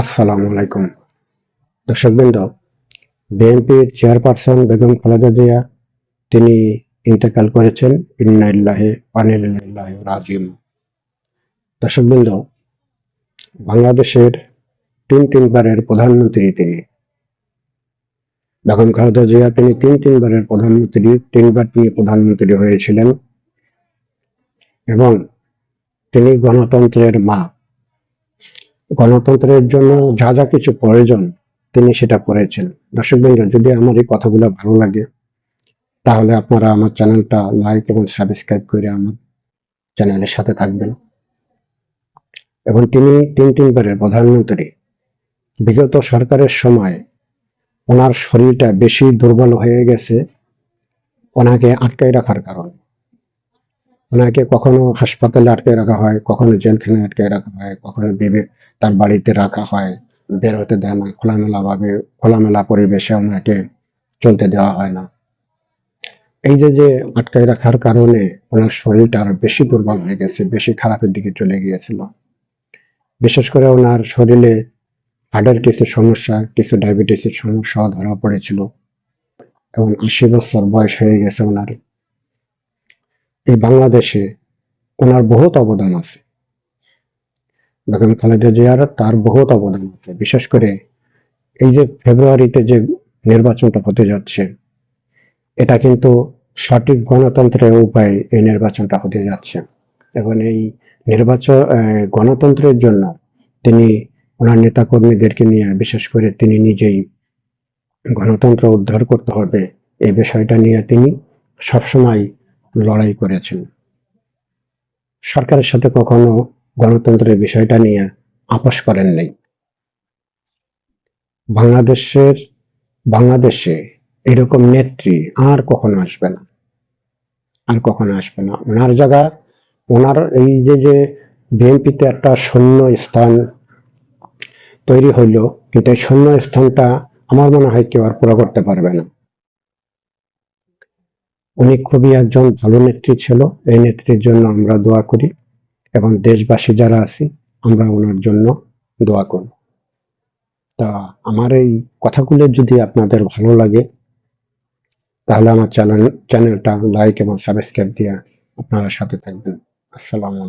আসসালামু আলাইকুম দর্শকবৃন্দ। বিএনপির চেয়ারপারসন বেগম খালেদা জিয়া তিনি ইন্তেকাল করেছেন। ইন্না লিল্লাহি ওয়া ইন্না ইলাইহি রাজিউন। দর্শকবৃন্দ, বাংলাদেশের তিনবারের প্রধানমন্ত্রী তিনি। বেগম খালেদা জিয়া তিনি তিনবারের প্রধানমন্ত্রী, তিনবার তিনি প্রধানমন্ত্রী হয়েছিলেন এবং তিনি গণতন্ত্রের মা। গণতন্ত্রের জন্য যা যা কিছু প্রয়োজন তিনি সেটা করেছেন। দর্শকবৃন্দ, যদি আমার এই কথাগুলো ভালো লাগে তাহলে আপনারা আমার চ্যানেলটা লাইক এবং সাবস্ক্রাইব করে আমার চ্যানেলের সাথে থাকবেন। এবং তিনি তিনবারের প্রধানমন্ত্রী। বিগত সরকারের সময় ওনার শরীরটা বেশি দুর্বল হয়ে গেছে ওনাকে আটকায় রাখার কারণে। ওনাকে কখনো হাসপাতালে আটকায় রাখা হয়, কখনো জেলখানায় আটকায় রাখা হয়, কখনো তার বাড়িতে রাখা হয়, বের হতে দেয় না, খোলামেলা পরিবেশে ওনাকে চলতে দেওয়া হয় না। এই যে আটকায় রাখার কারণে ওনার শরীরটা আরো বেশি দুর্বল হয়ে গেছে, বেশি খারাপের দিকে চলে গিয়েছিল। বিশেষ করে ওনার শরীরে হার্টের কিছু সমস্যা, কিছু ডায়াবেটিসের সমস্যা ধরা পড়েছিল এবং ৮০ বছর বয়স হয়ে গেছে ওনার। এই বাংলাদেশে ওনার বহুত অবদান আছে। বেগম খালেদা জিয়ার তার বহুত অবদান আছে। বিশেষ করে এই যে ফেব্রুয়ারিতে যে নির্বাচনটা হতে যাচ্ছে, এটা কিন্তু সঠিক গণতন্ত্রের উপায়ে এই নির্বাচনটা হতে যাচ্ছে। এবং এই নির্বাচন গণতন্ত্রের জন্য তিনি ওনার নেতাকর্মীদেরকে নিয়ে, বিশেষ করে তিনি নিজেই গণতন্ত্র উদ্ধার করতে হবে এই বিষয়টা নিয়ে তিনি সবসময় লড়াই করেছেন। সরকারের সাথে কখনো গণতন্ত্রের বিষয়টা নিয়ে আপোষ করেন নাই। বাংলাদেশে এরকম নেত্রী আর কখনো আসবে না, আর কখনো আসবে না। ওনার জায়গা, ওনার এই যে বিএনপিতে একটা শূন্য স্থান তৈরি হইল, কিন্তু এই শূন্য স্থানটা আমার মনে হয় কেউ আর পুরো করতে পারবে না। উনি খুবই একজন ভালো নেত্রী ছিল। এই নেত্রীর জন্য আমরা দোয়া করি এবং দেশবাসী যারা আছি আমরা ওনার জন্য দোয়া করব। তা আমার এই কথাগুলো যদি আপনাদের ভালো লাগে তাহলে আমার চ্যানেলটা লাইক এবং সাবস্ক্রাইব দিয়ে আপনারা সাথে থাকবেন। আসসালামু আলাইকুম।